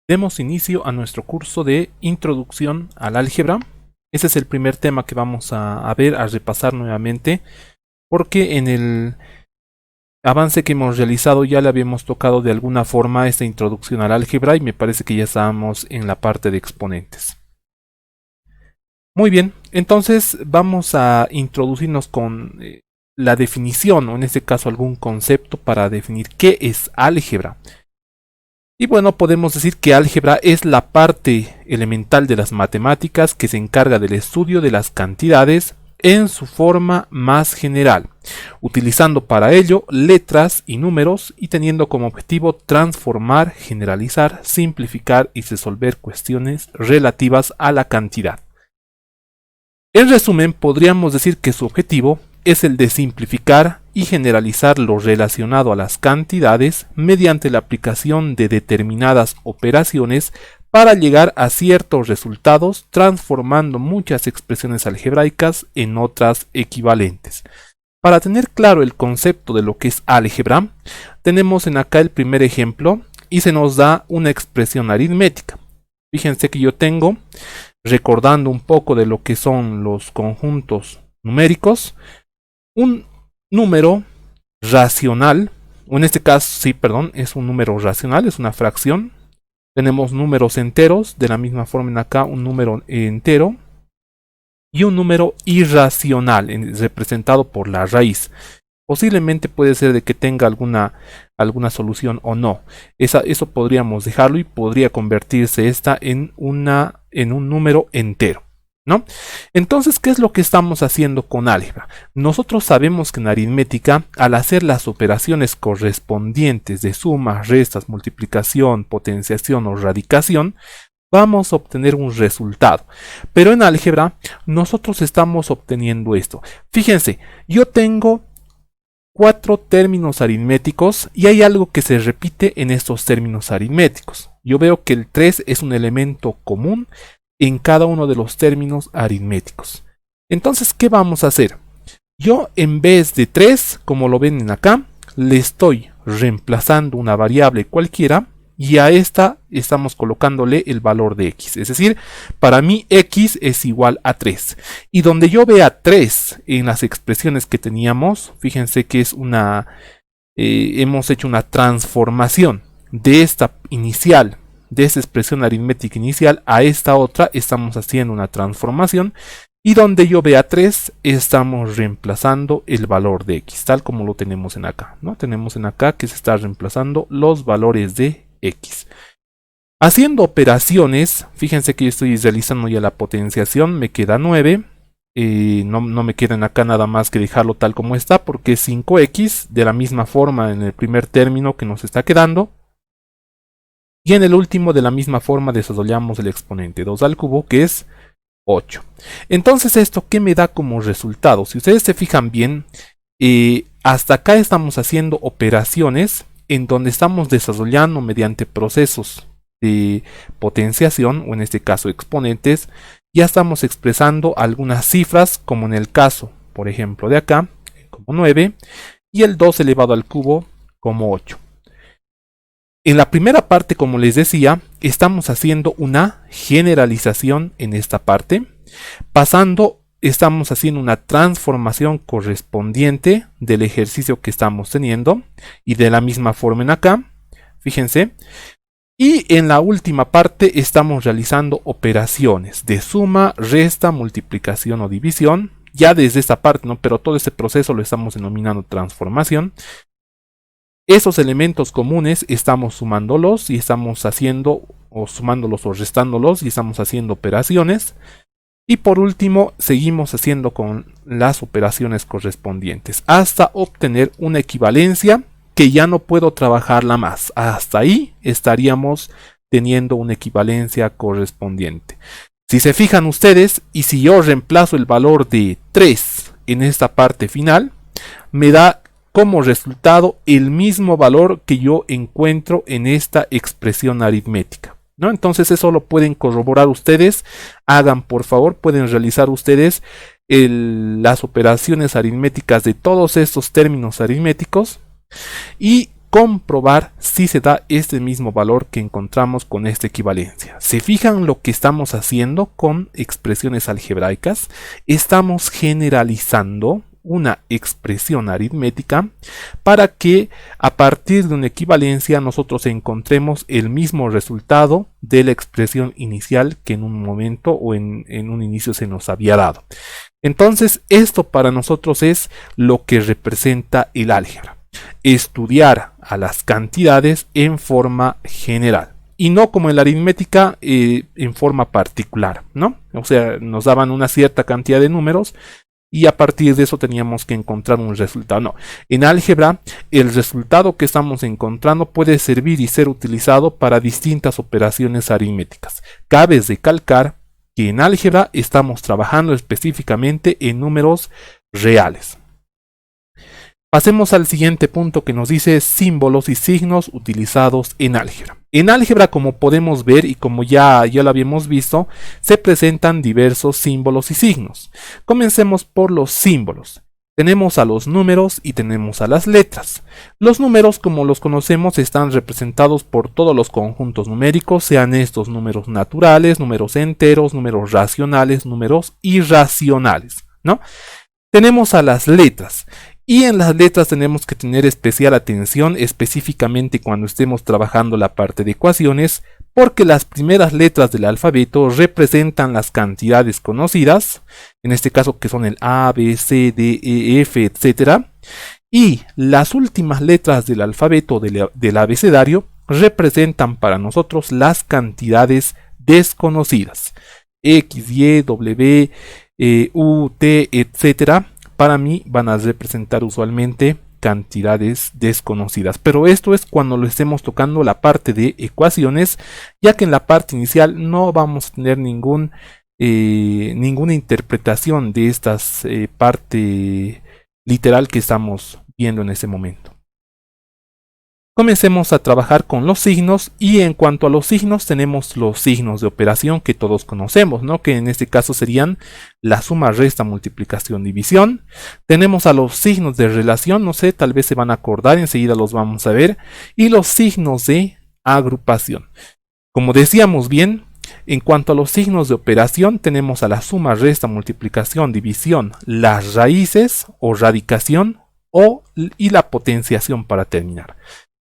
Demos inicio a nuestro curso de Introducción al Álgebra. Ese es el primer tema que vamos a ver, a repasar nuevamente, porque en el avance que hemos realizado ya le habíamos tocado de alguna forma esta introducción al álgebra y me parece que ya estábamos en la parte de exponentes. Muy bien, entonces vamos a introducirnos con la definición, o en este caso algún concepto para definir qué es álgebra. Y bueno, podemos decir que álgebra es la parte elemental de las matemáticas que se encarga del estudio de las cantidades en su forma más general, utilizando para ello letras y números y teniendo como objetivo transformar, generalizar, simplificar y resolver cuestiones relativas a la cantidad. En resumen, podríamos decir que su objetivo es el de simplificar y generalizar lo relacionado a las cantidades mediante la aplicación de determinadas operaciones para llegar a ciertos resultados, transformando muchas expresiones algebraicas en otras equivalentes. Para tener claro el concepto de lo que es álgebra, tenemos en acá el primer ejemplo y se nos da una expresión aritmética. Fíjense que yo tengo, recordando un poco de lo que son los conjuntos numéricos, un número racional, o en este caso, sí, perdón, es un número racional, es una fracción. Tenemos números enteros, de la misma forma en acá un número entero y un número irracional, representado por la raíz. Posiblemente puede ser de que tenga alguna solución o no. Eso podríamos dejarlo y podría convertirse esta en un número entero, ¿no? Entonces, ¿qué es lo que estamos haciendo con álgebra? Nosotros sabemos que en aritmética, al hacer las operaciones correspondientes de sumas, restas, multiplicación, potenciación o radicación, vamos a obtener un resultado. Pero en álgebra, nosotros estamos obteniendo esto. Fíjense, yo tengo 4 términos aritméticos y hay algo que se repite en estos términos aritméticos. Yo veo que el 3 es un elemento común en cada uno de los términos aritméticos. Entonces, ¿qué vamos a hacer? Yo en vez de 3, como lo ven acá, le estoy reemplazando una variable cualquiera y a esta estamos colocándole el valor de x. Es decir, para mí x es igual a 3. Y donde yo vea 3 en las expresiones que teníamos, fíjense que es hemos hecho una transformación de esta inicial, de esa expresión aritmética inicial a esta otra, estamos haciendo una transformación. Y donde yo vea 3, estamos reemplazando el valor de x, tal como lo tenemos en acá, ¿no? Tenemos en acá que se está reemplazando los valores de x. Haciendo operaciones, fíjense que yo estoy realizando ya la potenciación, me queda 9. No me queda en acá nada más que dejarlo tal como está, porque es 5x, de la misma forma en el primer término que nos está quedando. Y en el último, de la misma forma, desarrollamos el exponente 2 al cubo, que es 8. Entonces, ¿esto qué me da como resultado? Si ustedes se fijan bien, hasta acá estamos haciendo operaciones en donde estamos desarrollando mediante procesos de potenciación, o en este caso exponentes, ya estamos expresando algunas cifras, como en el caso, por ejemplo, de acá, como 9, y el 2 elevado al cubo como 8. En la primera parte, como les decía, estamos haciendo una generalización en esta parte. Estamos haciendo una transformación correspondiente del ejercicio que estamos teniendo. Y de la misma forma en acá, fíjense. Y en la última parte estamos realizando operaciones de suma, resta, multiplicación o división. Ya desde esta parte, ¿no? Pero todo este proceso lo estamos denominando transformación. Esos elementos comunes estamos sumándolos y estamos haciendo, o sumándolos o restándolos, y estamos haciendo operaciones. Y por último, seguimos haciendo con las operaciones correspondientes hasta obtener una equivalencia que ya no puedo trabajarla más. Hasta ahí estaríamos teniendo una equivalencia correspondiente. Si se fijan ustedes, y si yo reemplazo el valor de 3 en esta parte final, me da como resultado el mismo valor que yo encuentro en esta expresión aritmética, ¿no? Entonces eso lo pueden corroborar ustedes. Hagan, por favor, pueden realizar ustedes las operaciones aritméticas de todos estos términos aritméticos y comprobar si se da este mismo valor que encontramos con esta equivalencia. ¿Se fijan lo que estamos haciendo con expresiones algebraicas? Estamos generalizando una expresión aritmética para que a partir de una equivalencia nosotros encontremos el mismo resultado de la expresión inicial que en un momento o en un inicio se nos había dado. Entonces, esto para nosotros es lo que representa el álgebra. Estudiar a las cantidades en forma general y no como en la aritmética en forma particular, ¿no? O sea, nos daban una cierta cantidad de números y a partir de eso teníamos que encontrar un resultado. No, en álgebra el resultado que estamos encontrando puede servir y ser utilizado para distintas operaciones aritméticas. Cabe recalcar que en álgebra estamos trabajando específicamente en números reales. Pasemos al siguiente punto que nos dice símbolos y signos utilizados en álgebra. En álgebra, como podemos ver y como ya lo habíamos visto, se presentan diversos símbolos y signos. Comencemos por los símbolos. Tenemos a los números y tenemos a las letras. Los números, como los conocemos, están representados por todos los conjuntos numéricos, sean estos números naturales, números enteros, números racionales, números irracionales, ¿no? Tenemos a las letras. Y en las letras tenemos que tener especial atención, específicamente cuando estemos trabajando la parte de ecuaciones, porque las primeras letras del alfabeto representan las cantidades conocidas, en este caso que son el A, B, C, D, E, F, etc. Y las últimas letras del alfabeto del abecedario representan para nosotros las cantidades desconocidas. X, Y, W, U, T, etc. Para mí van a representar usualmente cantidades desconocidas, pero esto es cuando lo estemos tocando la parte de ecuaciones, ya que en la parte inicial no vamos a tener ninguna interpretación de esta parte literal que estamos viendo en ese momento. Comencemos a trabajar con los signos y en cuanto a los signos tenemos los signos de operación que todos conocemos, ¿no? Que en este caso serían la suma, resta, multiplicación, división. Tenemos a los signos de relación, no sé, tal vez se van a acordar, enseguida los vamos a ver. Y los signos de agrupación. Como decíamos bien, en cuanto a los signos de operación tenemos a la suma, resta, multiplicación, división, las raíces o radicación y la potenciación para terminar.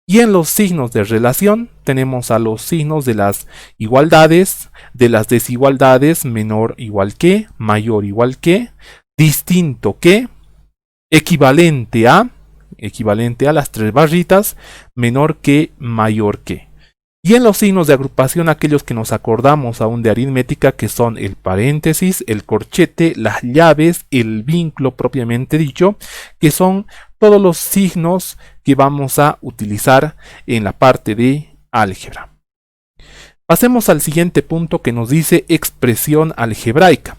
Y en los signos de relación tenemos a los signos de las igualdades, de las desigualdades, menor igual que, mayor igual que, distinto que, equivalente a las tres barritas, menor que, mayor que. Y en los signos de agrupación aquellos que nos acordamos aún de aritmética, que son el paréntesis, el corchete, las llaves, el vínculo propiamente dicho, que son todos los signos que vamos a utilizar en la parte de álgebra. Pasemos al siguiente punto que nos dice expresión algebraica.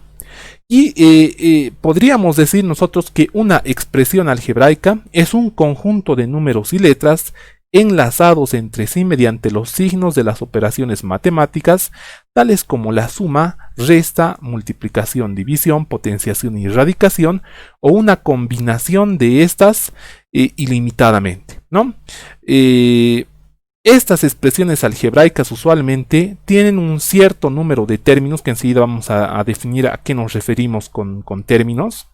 Y podríamos decir nosotros que una expresión algebraica es un conjunto de números y letras enlazados entre sí mediante los signos de las operaciones matemáticas, tales como la suma, resta, multiplicación, división, potenciación y radicación, o una combinación de estas ilimitadamente, ¿no? Estas expresiones algebraicas usualmente tienen un cierto número de términos, que enseguida vamos a definir a qué nos referimos con términos,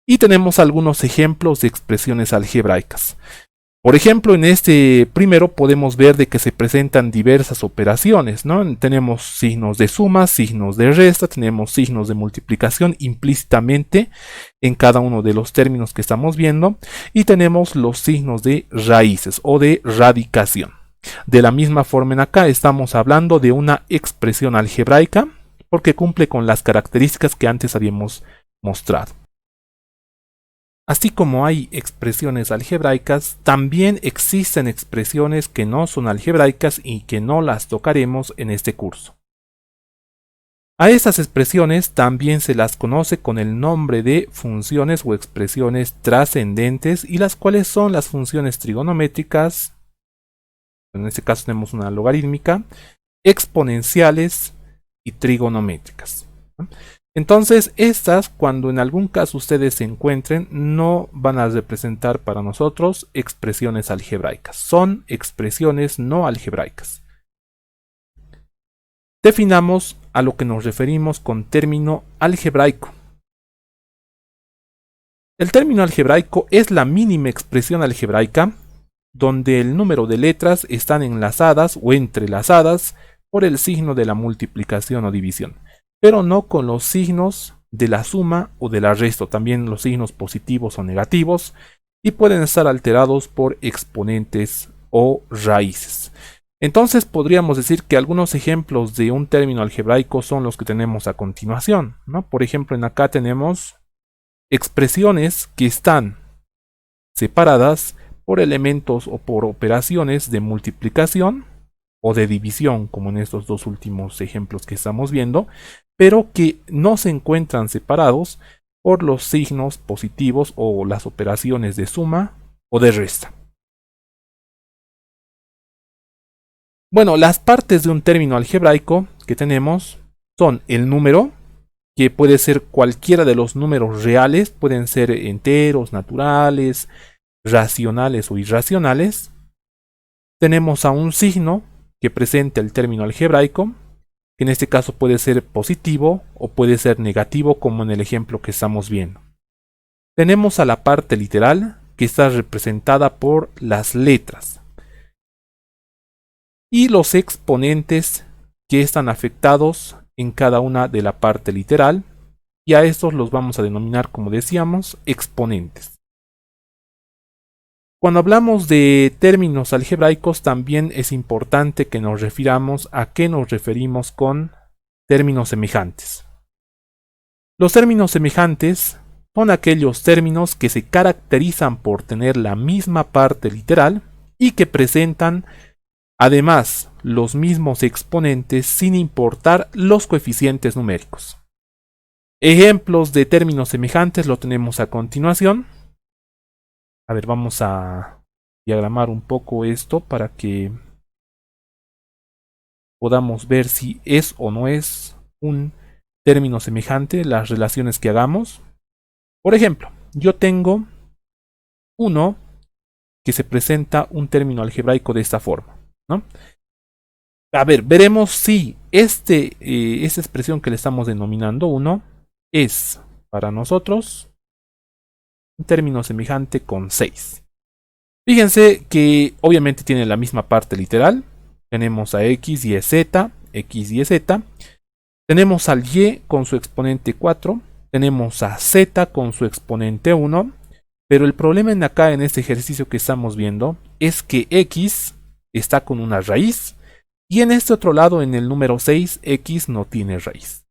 y tenemos algunos ejemplos de expresiones algebraicas. Por ejemplo, en este primero podemos ver de que se presentan diversas operaciones, ¿no? Tenemos signos de suma, signos de resta, tenemos signos de multiplicación implícitamente en cada uno de los términos que estamos viendo, y tenemos los signos de raíces o de radicación. De la misma forma en acá estamos hablando de una expresión algebraica porque cumple con las características que antes habíamos mostrado. Así como hay expresiones algebraicas, también existen expresiones que no son algebraicas y que no las tocaremos en este curso. A estas expresiones también se las conoce con el nombre de funciones o expresiones trascendentes, y las cuales son las funciones trigonométricas, en este caso tenemos una logarítmica, exponenciales y trigonométricas. Entonces, estas, cuando en algún caso ustedes se encuentren, no van a representar para nosotros expresiones algebraicas. Son expresiones no algebraicas. Definamos a lo que nos referimos con término algebraico. El término algebraico es la mínima expresión algebraica donde el número de letras están enlazadas o entrelazadas por el signo de la multiplicación o división, pero no con los signos de la suma o del resto, también los signos positivos o negativos, y pueden estar alterados por exponentes o raíces. Entonces podríamos decir que algunos ejemplos de un término algebraico son los que tenemos a continuación, ¿no? Por ejemplo, en acá tenemos expresiones que están separadas por elementos o por operaciones de multiplicación o de división, como en estos dos últimos ejemplos que estamos viendo, pero que no se encuentran separados por los signos positivos o las operaciones de suma o de resta. Bueno, las partes de un término algebraico que tenemos son el número, que puede ser cualquiera de los números reales, pueden ser enteros, naturales, racionales o irracionales. Tenemos a un signo que presenta el término algebraico, que en este caso puede ser positivo o puede ser negativo, como en el ejemplo que estamos viendo. Tenemos a la parte literal, que está representada por las letras, y los exponentes que están afectados en cada una de la parte literal, y a estos los vamos a denominar, como decíamos, exponentes. Cuando hablamos de términos algebraicos, también es importante que nos refiramos a qué nos referimos con términos semejantes. Los términos semejantes son aquellos términos que se caracterizan por tener la misma parte literal y que presentan además los mismos exponentes sin importar los coeficientes numéricos. Ejemplos de términos semejantes lo tenemos a continuación. A ver, vamos a diagramar un poco esto para que podamos ver si es o no es un término semejante las relaciones que hagamos. Por ejemplo, yo tengo 1 que se presenta un término algebraico de esta forma, ¿no? A ver, veremos si esta expresión que le estamos denominando 1 es para nosotros un término semejante con 6. Fíjense que obviamente tiene la misma parte literal. Tenemos a x y z, Tenemos al y con su exponente 4. Tenemos a z con su exponente 1. Pero el problema en este ejercicio que estamos viendo es que x está con una raíz. Y en este otro lado, en el número 6, x no tiene raíz.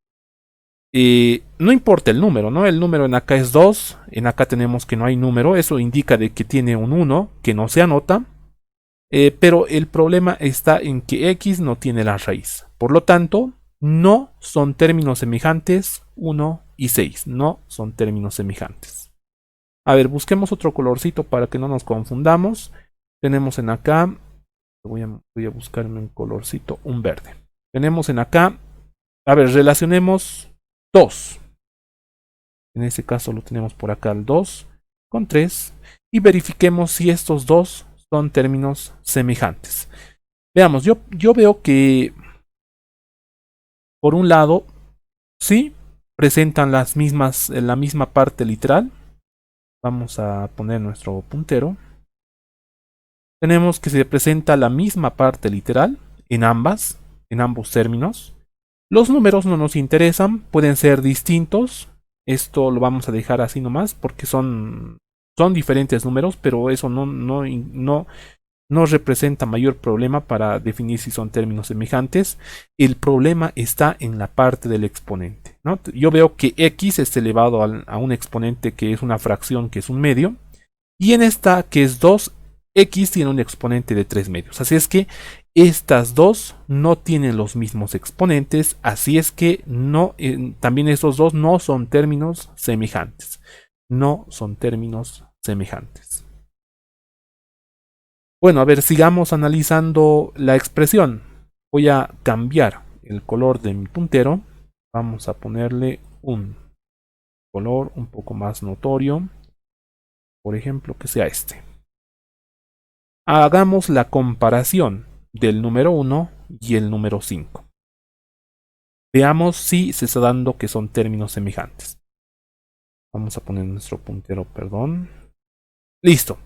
No importa el número, ¿no? El número en acá es 2, en acá tenemos que no hay número, eso indica de que tiene un 1 que no se anota, pero el problema está en que x no tiene la raíz. Por lo tanto, no son términos semejantes 1 y 6, no son términos semejantes. A ver, busquemos otro colorcito para que no nos confundamos. Tenemos en acá, voy a buscarme un colorcito, un verde. Tenemos en acá, a ver, relacionemos 2. En este caso lo tenemos por acá el 2 con 3 y verifiquemos si estos dos son términos semejantes. Veamos, yo veo que por un lado sí presentan la misma parte literal. Vamos a poner nuestro puntero. Tenemos que se presenta la misma parte literal en ambos términos. Los números no nos interesan, pueden ser distintos. Esto lo vamos a dejar así nomás porque son diferentes números, pero eso no representa mayor problema para definir si son términos semejantes. El problema está en la parte del exponente, ¿no? Yo veo que x es elevado a un exponente que es una fracción, que es un medio, y en esta, que es 2, x tiene un exponente de 3 medios. Así es que estas dos no tienen los mismos exponentes, así es que también estos dos no son términos semejantes. No son términos semejantes. Bueno, a ver, sigamos analizando la expresión. Voy a cambiar el color de mi puntero. Vamos a ponerle un color un poco más notorio. Por ejemplo, que sea este. Hagamos la comparación del número 1 y el número 5. Veamos si se está dando que son términos semejantes. Vamos a poner nuestro puntero, perdón. Listo.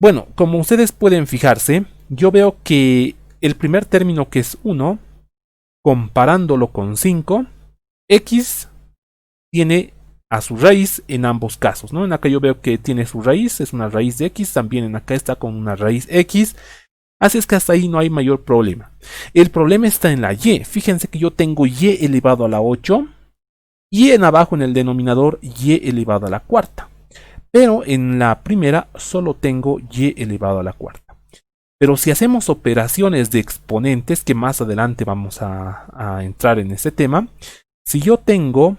Bueno, como ustedes pueden fijarse, yo veo que el primer término, que es 1, comparándolo con 5, x tiene a su raíz en ambos casos, ¿no? En acá yo veo que tiene su raíz, es una raíz de x, también en acá está con una raíz x, así es que hasta ahí no hay mayor problema. El problema está en la y, fíjense que yo tengo y elevado a la 8, y en abajo en el denominador y elevado a la cuarta, pero en la primera solo tengo y elevado a la cuarta. Pero si hacemos operaciones de exponentes, que más adelante vamos a entrar en este tema, si yo tengo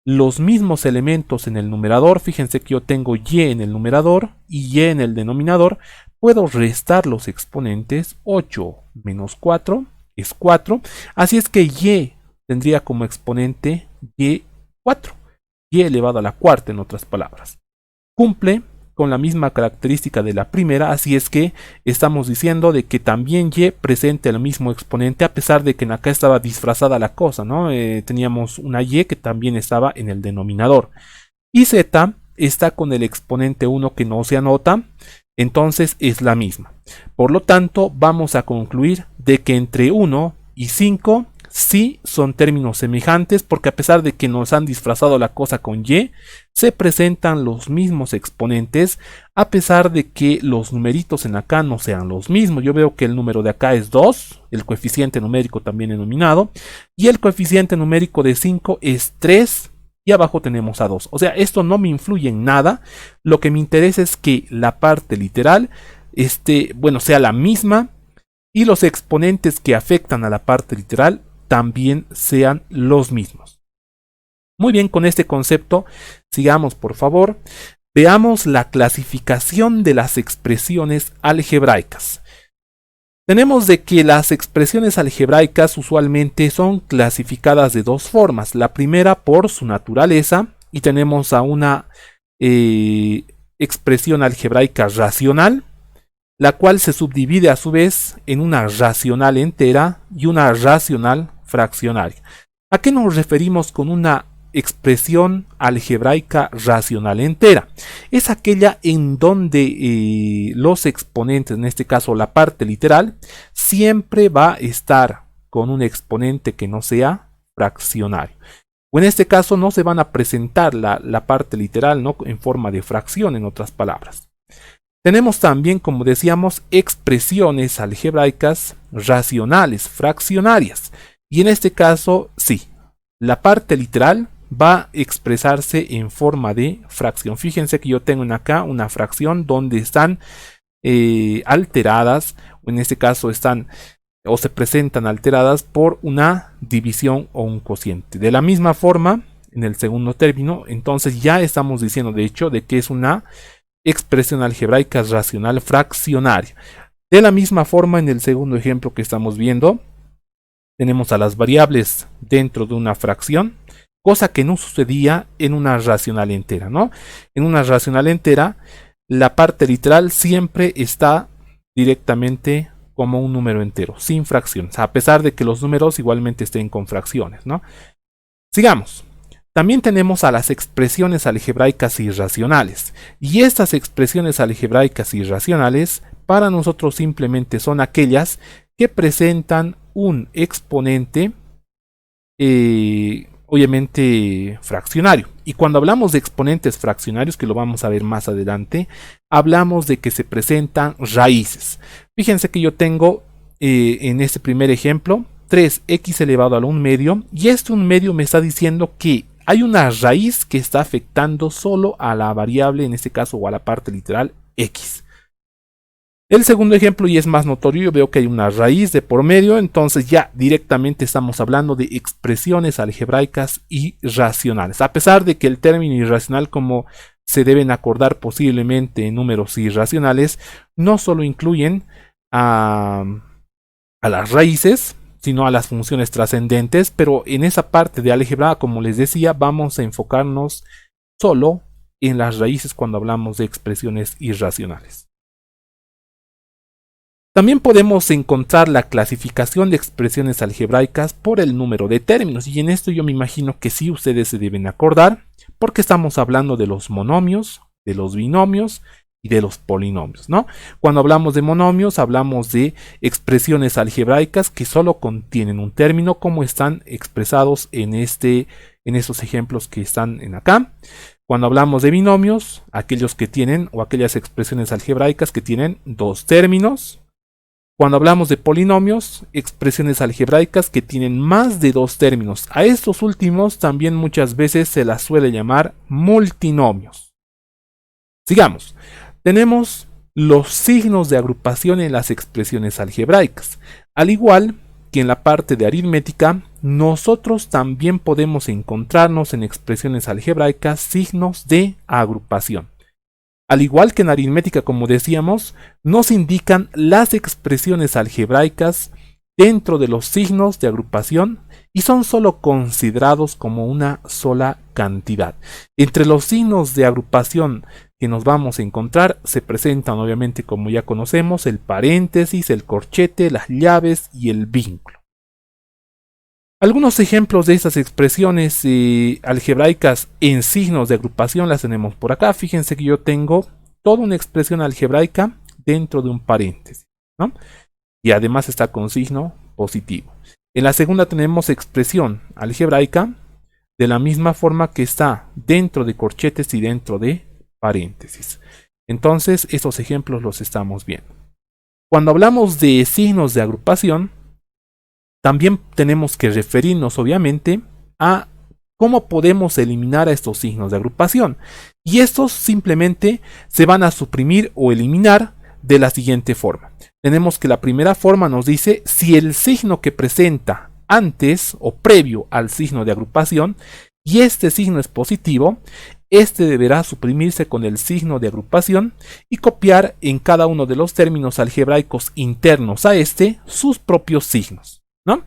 los mismos elementos en el numerador, fíjense que yo tengo y en el numerador y y en el denominador, puedo restar los exponentes. 8 menos 4 es 4, así es que y tendría como exponente y4, y elevado a la cuarta, en otras palabras. Cumple con la misma característica de la primera, así es que estamos diciendo de que también y presenta el mismo exponente, a pesar de que en acá estaba disfrazada la cosa, ¿no? Teníamos una y que también estaba en el denominador. Y z está con el exponente 1 que no se anota, entonces es la misma. Por lo tanto, vamos a concluir de que entre 1 y 5 sí son términos semejantes, porque a pesar de que nos han disfrazado la cosa con y, se presentan los mismos exponentes, a pesar de que los numeritos en acá no sean los mismos. Yo veo que el número de acá es 2, el coeficiente numérico también denominado, y el coeficiente numérico de 5 es 3, y abajo tenemos a 2. O sea, esto no me influye en nada. Lo que me interesa es que la parte literal sea la misma, y los exponentes que afectan a la parte literal también sean los mismos. Muy bien, con este concepto sigamos, por favor. Veamos la clasificación de las expresiones algebraicas. Tenemos de que las expresiones algebraicas usualmente son clasificadas de dos formas. La primera por su naturaleza, y tenemos a una expresión algebraica racional, la cual se subdivide a su vez en una racional entera y una racional fraccionaria. ¿A qué nos referimos con una expresión algebraica racional entera? Es aquella en donde los exponentes, en este caso la parte literal, siempre va a estar con un exponente que no sea fraccionario. O en este caso no se van a presentar la parte literal, ¿no?, en forma de fracción, en otras palabras. Tenemos también, como decíamos, expresiones algebraicas racionales fraccionarias. Y en este caso, sí, la parte literal va a expresarse en forma de fracción. Fíjense que yo tengo acá una fracción donde están alteradas, o en este caso están o se presentan alteradas por una división o un cociente. De la misma forma, en el segundo término, entonces ya estamos diciendo de hecho de que es una expresión algebraica racional fraccionaria. De la misma forma, en el segundo ejemplo que estamos viendo, tenemos a las variables dentro de una fracción, cosa que no sucedía en una racional entera, ¿no? En una racional entera, la parte literal siempre está directamente como un número entero, sin fracciones, a pesar de que los números igualmente estén con fracciones, ¿no? Sigamos. También tenemos a las expresiones algebraicas irracionales, y estas expresiones algebraicas irracionales para nosotros simplemente son aquellas que presentan un exponente obviamente fraccionario. Y cuando hablamos de exponentes fraccionarios, que lo vamos a ver más adelante, hablamos de que se presentan raíces. Fíjense que yo tengo en este primer ejemplo 3x elevado a la 1 medio, y este 1 medio me está diciendo que hay una raíz que está afectando solo a la variable, en este caso, o a la parte literal x. El segundo ejemplo y es más notorio, yo veo que hay una raíz de por medio, entonces ya directamente estamos hablando de expresiones algebraicas irracionales. A pesar de que el término irracional, como se deben acordar posiblemente en números irracionales, no solo incluyen a las raíces, sino a las funciones trascendentes, pero en esa parte de álgebra, como les decía, vamos a enfocarnos solo en las raíces cuando hablamos de expresiones irracionales. También podemos encontrar la clasificación de expresiones algebraicas por el número de términos, y en esto yo me imagino que sí ustedes se deben acordar, porque estamos hablando de los monomios, de los binomios y de los polinomios, ¿no? Cuando hablamos de monomios, hablamos de expresiones algebraicas que solo contienen un término, como están expresados en estos ejemplos que están en acá. Cuando hablamos de binomios, aquellos que tienen, o aquellas expresiones algebraicas que tienen dos términos. Cuando hablamos de polinomios, expresiones algebraicas que tienen más de dos términos. A estos últimos también muchas veces se las suele llamar multinomios. Sigamos. Tenemos los signos de agrupación en las expresiones algebraicas. Al igual que en la parte de aritmética, nosotros también podemos encontrarnos en expresiones algebraicas signos de agrupación. Al igual que en aritmética, como decíamos, nos indican las expresiones algebraicas dentro de los signos de agrupación y son solo considerados como una sola cantidad. Entre los signos de agrupación que nos vamos a encontrar se presentan, obviamente, como ya conocemos, el paréntesis, el corchete, las llaves y el vínculo. Algunos ejemplos de estas expresiones algebraicas en signos de agrupación las tenemos por acá. Fíjense que yo tengo toda una expresión algebraica dentro de un paréntesis, ¿no? Y además está con signo positivo. En la segunda tenemos expresión algebraica de la misma forma que está dentro de corchetes y dentro de paréntesis. Entonces, estos ejemplos los estamos viendo. Cuando hablamos de signos de agrupación, también tenemos que referirnos, obviamente, a cómo podemos eliminar a estos signos de agrupación. Y estos simplemente se van a suprimir o eliminar de la siguiente forma. Tenemos que la primera forma nos dice si el signo que presenta antes o previo al signo de agrupación y este signo es positivo, este deberá suprimirse con el signo de agrupación y copiar en cada uno de los términos algebraicos internos a este sus propios signos, ¿no?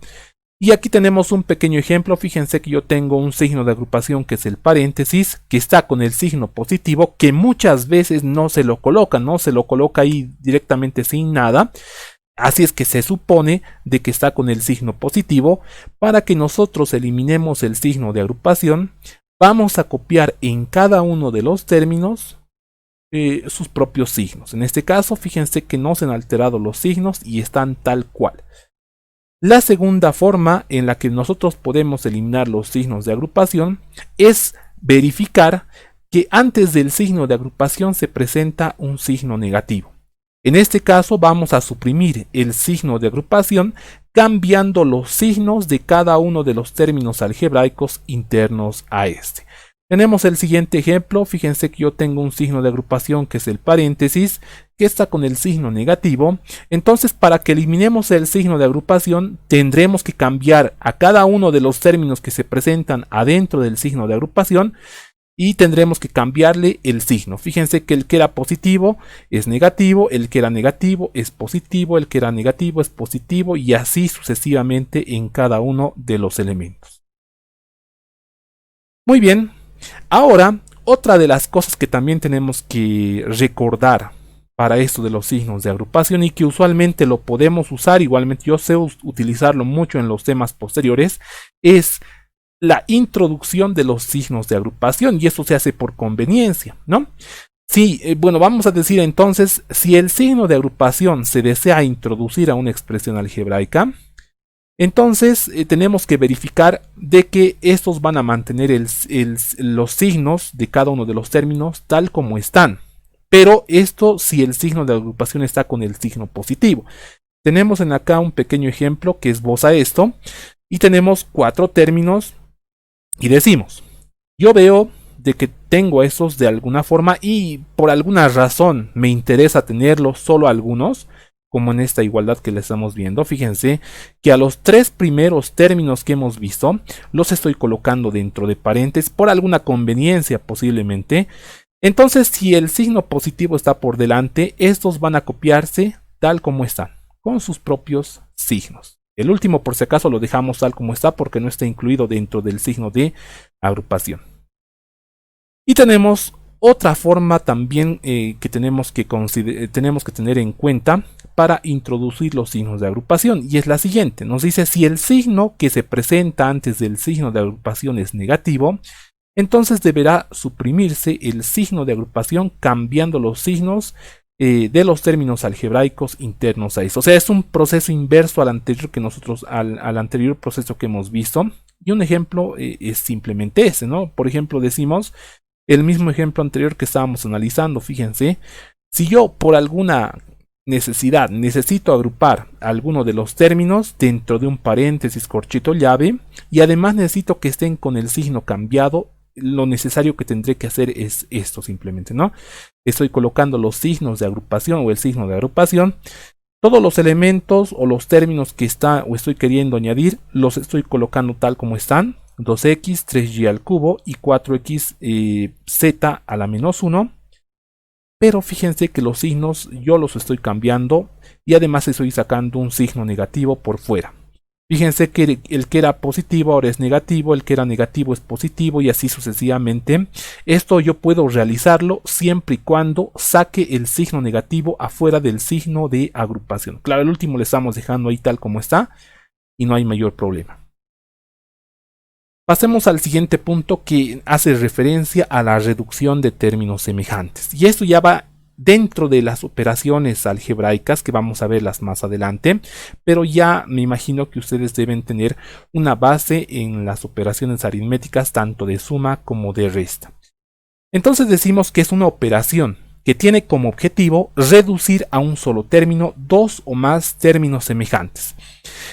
Y aquí tenemos un pequeño ejemplo. Fíjense que yo tengo un signo de agrupación que es el paréntesis, que está con el signo positivo, que muchas veces no se lo coloca, ¿no? Se lo coloca ahí directamente sin nada. Así es que se supone de que está con el signo positivo. Para que nosotros eliminemos el signo de agrupación, vamos a copiar en cada uno de los términos sus propios signos. En este caso, fíjense que no se han alterado los signos y están tal cual. La segunda forma en la que nosotros podemos eliminar los signos de agrupación es verificar que antes del signo de agrupación se presenta un signo negativo. En este caso vamos a suprimir el signo de agrupación cambiando los signos de cada uno de los términos algebraicos internos a este. Tenemos el siguiente ejemplo. Fíjense que yo tengo un signo de agrupación que es el paréntesis, que está con el signo negativo. Entonces, para que eliminemos el signo de agrupación, tendremos que cambiar a cada uno de los términos que se presentan adentro del signo de agrupación y tendremos que cambiarle el signo. Fíjense que el que era positivo es negativo, el que era negativo es positivo, el que era negativo es positivo y así sucesivamente en cada uno de los elementos. Muy bien. Ahora, otra de las cosas que también tenemos que recordar para esto de los signos de agrupación y que usualmente lo podemos usar, igualmente yo sé utilizarlo mucho en los temas posteriores, es la introducción de los signos de agrupación, y eso se hace por conveniencia, ¿no? Sí, bueno, vamos a decir entonces, si el signo de agrupación se desea introducir a una expresión algebraica, entonces tenemos que verificar de que estos van a mantener los signos de cada uno de los términos tal como están. Pero esto si el signo de agrupación está con el signo positivo. Tenemos en acá un pequeño ejemplo que esboza esto. Y tenemos 4 términos. Y decimos, yo veo de que tengo estos de alguna forma y por alguna razón me interesa tenerlos solo algunos. Como en esta igualdad que le estamos viendo, fíjense que a los 3 primeros términos que hemos visto los estoy colocando dentro de paréntesis por alguna conveniencia posiblemente. Entonces, si el signo positivo está por delante, estos van a copiarse tal como están, con sus propios signos. El último, por si acaso, lo dejamos tal como está porque no está incluido dentro del signo de agrupación. Y tenemos otra forma también que tenemos que tener en cuenta para introducir los signos de agrupación, y es la siguiente. Nos dice: si el signo que se presenta antes del signo de agrupación es negativo, entonces deberá suprimirse el signo de agrupación cambiando los signos de los términos algebraicos internos a eso. O sea, es un proceso inverso al anterior al anterior proceso que hemos visto. Y un ejemplo es simplemente ese, ¿no? Por ejemplo, decimos el mismo ejemplo anterior que estábamos analizando. Fíjense, si yo por alguna necesidad necesito agrupar alguno de los términos dentro de un paréntesis, corchito, llave, y además necesito que estén con el signo cambiado, lo necesario que tendré que hacer es esto simplemente, ¿no? Estoy colocando los signos de agrupación o el signo de agrupación. Todos los elementos o los términos que estoy queriendo añadir los estoy colocando tal como están: 2x, 3y al cubo y 4x z a la menos 1. Pero fíjense que los signos yo los estoy cambiando y además estoy sacando un signo negativo por fuera. Fíjense que el que era positivo ahora es negativo, el que era negativo es positivo y así sucesivamente. Esto yo puedo realizarlo siempre y cuando saque el signo negativo afuera del signo de agrupación. Claro, el último le estamos dejando ahí tal como está y no hay mayor problema. Pasemos al siguiente punto, que hace referencia a la reducción de términos semejantes. Y esto ya va dentro de las operaciones algebraicas, que vamos a verlas más adelante, pero ya me imagino que ustedes deben tener una base en las operaciones aritméticas, tanto de suma como de resta. Entonces decimos que es una operación que tiene como objetivo reducir a un solo término dos o más términos semejantes.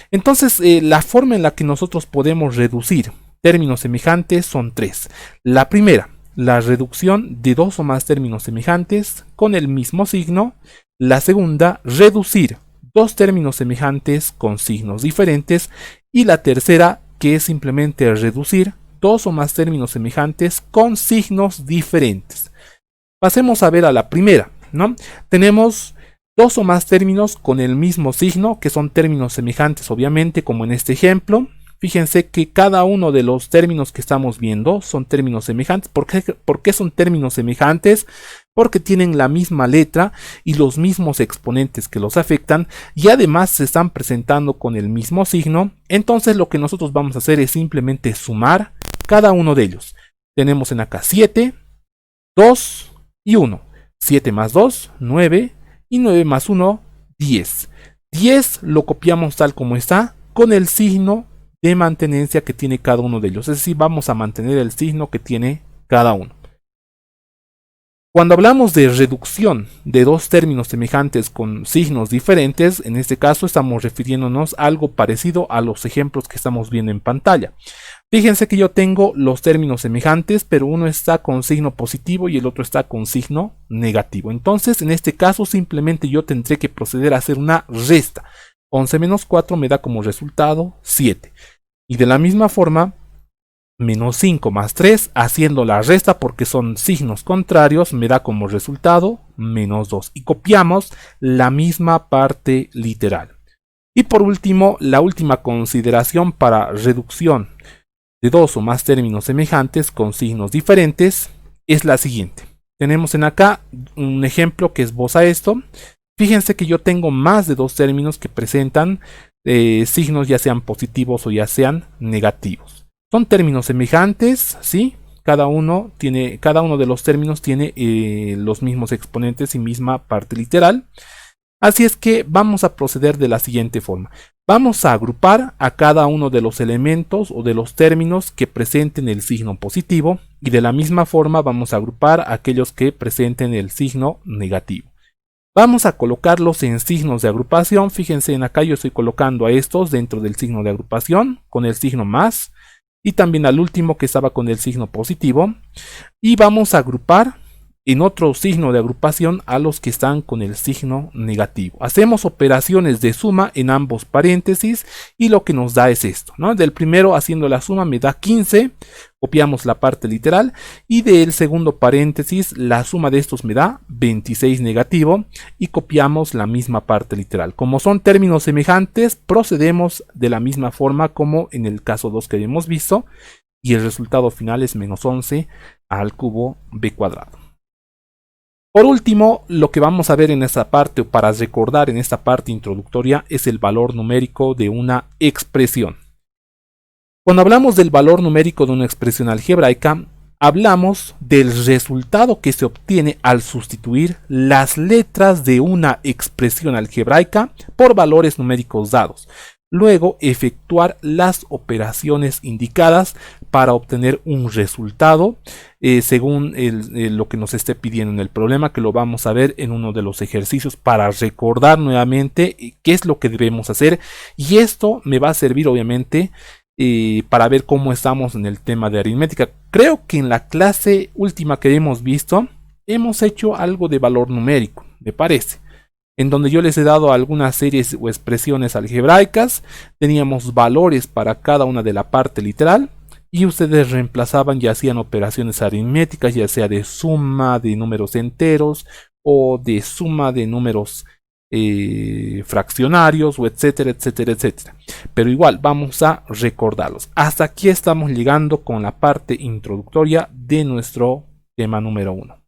Entonces la forma en la que nosotros podemos reducir términos semejantes son tres. La primera, la reducción de dos o más términos semejantes con el mismo signo. La segunda, reducir dos términos semejantes con signos diferentes. Y la tercera, que es simplemente reducir dos o más términos semejantes con signos diferentes. Pasemos a ver a la primera, ¿no? Tenemos dos o más términos con el mismo signo, que son términos semejantes, obviamente, como en este ejemplo. Fíjense que cada uno de los términos que estamos viendo son términos semejantes. ¿Por qué son términos semejantes? Porque tienen la misma letra y los mismos exponentes que los afectan, y además se están presentando con el mismo signo. Entonces lo que nosotros vamos a hacer es simplemente sumar cada uno de ellos. Tenemos en acá 7, 2 y 1. 7 más 2, 9, y 9 más 1, 10. 10 lo copiamos tal como está con el signo de mantenencia que tiene cada uno de ellos. Es decir, vamos a mantener el signo que tiene cada uno. Cuando hablamos de reducción de dos términos semejantes con signos diferentes, en este caso estamos refiriéndonos a algo parecido a los ejemplos que estamos viendo en pantalla. Fíjense que yo tengo los términos semejantes, pero uno está con signo positivo y el otro está con signo negativo. Entonces, en este caso, simplemente yo tendré que proceder a hacer una resta. 11 menos 4 me da como resultado 7. Y de la misma forma, menos 5 más 3, haciendo la resta porque son signos contrarios, me da como resultado menos 2. Y copiamos la misma parte literal. Y por último, la última consideración para reducción de dos o más términos semejantes con signos diferentes es la siguiente. Tenemos en acá un ejemplo que esboza esto. Fíjense que yo tengo más de dos términos que presentan signos ya sean positivos o ya sean negativos. Son términos semejantes, ¿sí? Cada uno de los términos tiene los mismos exponentes y misma parte literal. Así es que vamos a proceder de la siguiente forma. Vamos a agrupar a cada uno de los elementos o de los términos que presenten el signo positivo, y de la misma forma vamos a agrupar a aquellos que presenten el signo negativo. Vamos a colocarlos en signos de agrupación. Fíjense, en acá yo estoy colocando a estos dentro del signo de agrupación con el signo más, y también al último que estaba con el signo positivo, y vamos a agrupar en otro signo de agrupación a los que están con el signo negativo. Hacemos operaciones de suma en ambos paréntesis y lo que nos da es esto, ¿no? Del primero haciendo la suma me da 15, copiamos la parte literal, y del segundo paréntesis la suma de estos me da 26 negativo y copiamos la misma parte literal. Como son términos semejantes, procedemos de la misma forma como en el caso 2 que habíamos visto, y el resultado final es menos 11 al cubo b cuadrado. Por último, lo que vamos a ver en esta parte, o para recordar en esta parte introductoria, es el valor numérico de una expresión. Cuando hablamos del valor numérico de una expresión algebraica, hablamos del resultado que se obtiene al sustituir las letras de una expresión algebraica por valores numéricos dados. Luego, efectuar las operaciones indicadas para obtener un resultado según lo que nos esté pidiendo en el problema, que lo vamos a ver en uno de los ejercicios para recordar nuevamente qué es lo que debemos hacer. Y esto me va a servir obviamente para ver cómo estamos en el tema de aritmética. Creo que en la clase última que hemos visto hemos hecho algo de valor numérico, me parece, en donde yo les he dado algunas series o expresiones algebraicas, teníamos valores para cada una de la parte literal y ustedes reemplazaban y hacían operaciones aritméticas, ya sea de suma de números enteros o de suma de números fraccionarios, o etcétera, etcétera, etcétera. Pero igual vamos a recordarlos. Hasta aquí estamos llegando con la parte introductoria de nuestro tema número 1.